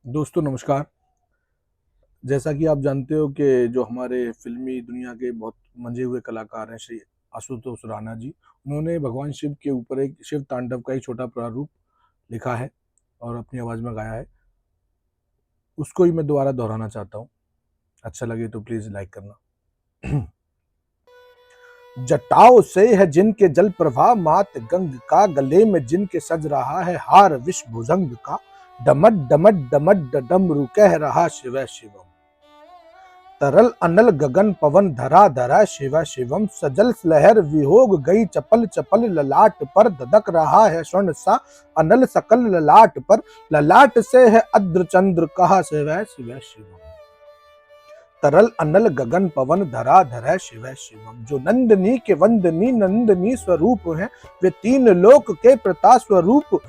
दोस्तों नमस्कार। जैसा कि आप जानते हो कि जो हमारे फ़िल्मी दुनिया के बहुत मंझे हुए कलाकार हैं श्री आशुतोष राणा जी, उन्होंने भगवान शिव के ऊपर एक शिव तांडव का एक छोटा प्रारूप लिखा है और अपनी आवाज़ में गाया है। उसको ही मैं दोबारा दोहराना चाहता हूँ। अच्छा लगे तो प्लीज़ लाइक करना। जटाओं से है जिनके जल प्रवाह मात गंग का, गले में जिनके सज रहा है हार विष भुजंग का, डमड डमड डमड डमरू कह रहा शिव शिवम। तरल अनल गगन पवन धरा धरा शिव शिवम, सजल लहर विहोग गई चपल चपल ललाट पर, धधक रहा है स्वर्ण सा अनल सकल ललाट पर, ललाट से है अद्र चंद्र कहा शिव शिव शिवम। तरल अनल गगन पवन धरा धरा शिव शिवम, जो नंदनी के वंदनी नंदनी स्वरूप हैं, वे तीन लोक के प्रता स्वरूप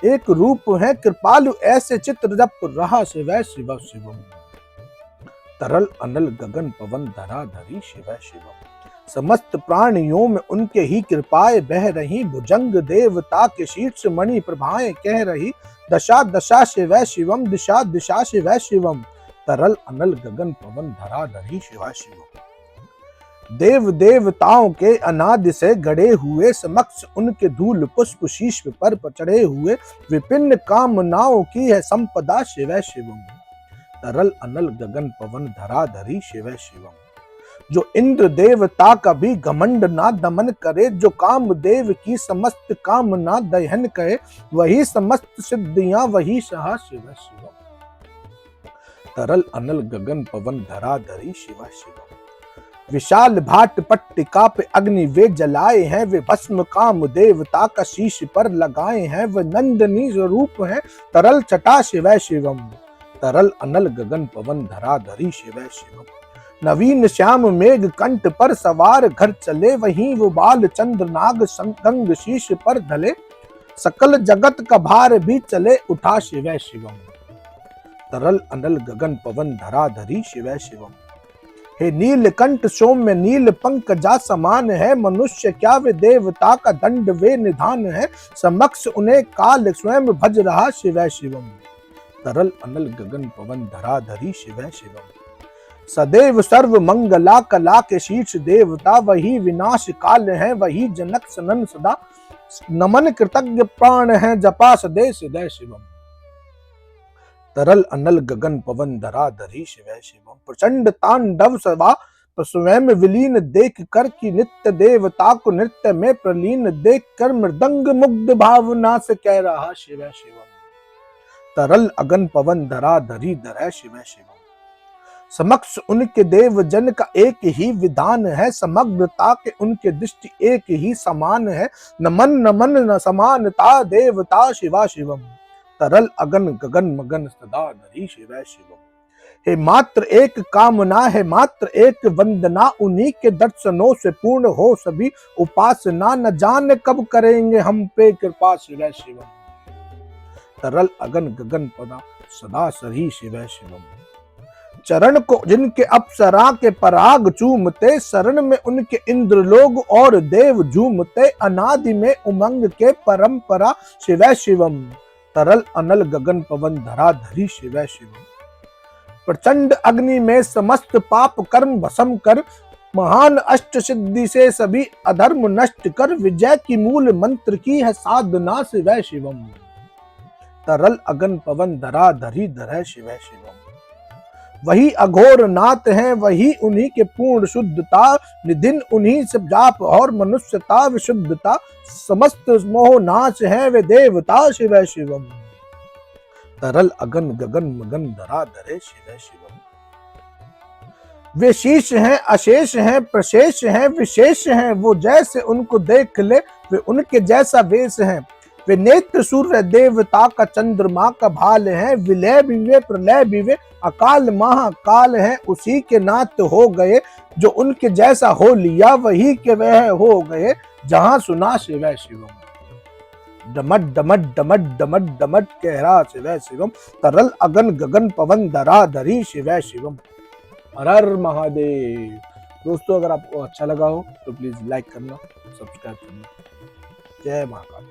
एक रूप हैं, कृपालु ऐसे चित्र जप रहा शिव शिव शिवम। तरल अनल गगन पवन धरा धरी शिव शिवम, समस्त प्राणियों में उनके ही कृपाएं बह रही, भुजंग देवता के शीर्ष मणि प्रभाएं कह रही, दशा दशा शिव शिवम दिशा दिशा शिव शिवम। तरल अनल गगन पवन धरा धरी शिव शिवम, देव देवताओं के अनादि से गड़े हुए, समक्ष उनके धूल पुष्प शीश पर चढ़े हुए, विभिन्न कामनाओं की है संपदा शिव शिवम। तरल अनल गगन पवन धरा धरी शिव शिवम, जो इंद्र देवता का भी घमंड ना दमन करे, जो काम देव की समस्त कामना दहन करे, वही समस्त सिद्धियां वही सहा शिव शिवम। तरल अनल गगन पवन धरा धरी शिव शिवम, विशाल भाट पट्टिका पे अग्नि वे जलाए हैं, वे भस्म काम देवता का शीश पर लगाए हैं, वे नंदनी स्वरूप हैं तरल छटा शिव शिवम। तरल अनल गगन पवन धरा धरी शिव शिवम, नवीन श्याम मेघ कंठ पर सवार घर चले, वहीं वो बाल चंद्र नाग गंग शीश पर ढले, सकल जगत का भार भी चले उठा शिव शिवम। तरल अनल गगन पवन धरा धरी शिव शिवम, हे नीलकंठ सौम्य नील पंकजा समान है, मनुष्य क्या वे देवता का दंड वे निधान है, समक्ष उन्हें काल स्वयं भज रहा शिव शिवम। तरल अनल गगन पवन धरा धरी शिव शिवम, सदैव सर्व मंगला कला के शीर्ष देवता, वही विनाश काल है वही जनक सनन सदा, नमन कृतज्ञ प्राण है जपा सदै सदै शिवम। तरल अनल गगन पवन धरा धरी शिव शिवम, प्रचंड तांडव सभा स्वयं विलीन देख कर की नित्य देवता को नृत्य में प्रलीन देख कर, मृदंग मुग्ध भावना से कह रहा शिव शिवम। तरल अगन पवन धरा धरी धरै शिव शिवम, समक्ष उनके देव जन का एक ही विधान है, समग्रता के उनके दृष्टि एक ही समान है, नमन नमन न समानता देवता शिवा शिवम। तरल अगन गगन मगन सदा धरी शिव शिवम, हे मात्र एक कामना है मात्र एक वंदना, उन्हीं के दर्शनों से पूर्ण हो सभी उपासना, न जाने कब करेंगे हम पे कृपा शिव शिवम। तरल अगन गगन पदा सदा सही शिव शिवम, चरण को जिनके अप्सरा के पराग चूमते, शरण में उनके इंद्र लोग और देव झूमते, अनादि में उमंग के परंपरा शिव शिवम। तरल अनल गगन पवन धरा धरी शिव शिवम, प्रचंड अग्नि में समस्त पाप कर्म भस्म कर, महान अष्ट सिद्धि से सभी अधर्म नष्ट कर, विजय की मूल मंत्र की है साधना शिव शिवम। तरल अगन पवन धरा धरी धरै शिव शिवम, वही अघोर नाथ हैं वही उन्हीं के पूर्ण शुद्धता, निधिन उन्हीं से जाप और मनुष्यता विशुद्धता, समस्त मोह नाश है वे देवता शिव शिवम। तरल अगन गगन मगन धरा धरे शिव शिवम, वे शीश हैं अशेष हैं प्रशेष हैं विशेष हैं, वो जैसे उनको देख ले वे उनके जैसा वेश हैं, वे नेत्र सूर्य देवता का चंद्रमा का भाल है, विलय भी वे प्रलय भी वे अकाल महाकाल है, उसी के नाथ हो गए जो उनके जैसा हो लिया वही के वह हो गए जहां सुना शिव शिवम। डमट डमट डमट डमट डमट कह रहा शिव शिवम, तरल अगन गगन पवन धरा धरी शिव शिवम। हर हर महादेव। दोस्तों अगर आपको अच्छा लगा हो तो प्लीज लाइक करना, सब्सक्राइब करना। जय महाकाल।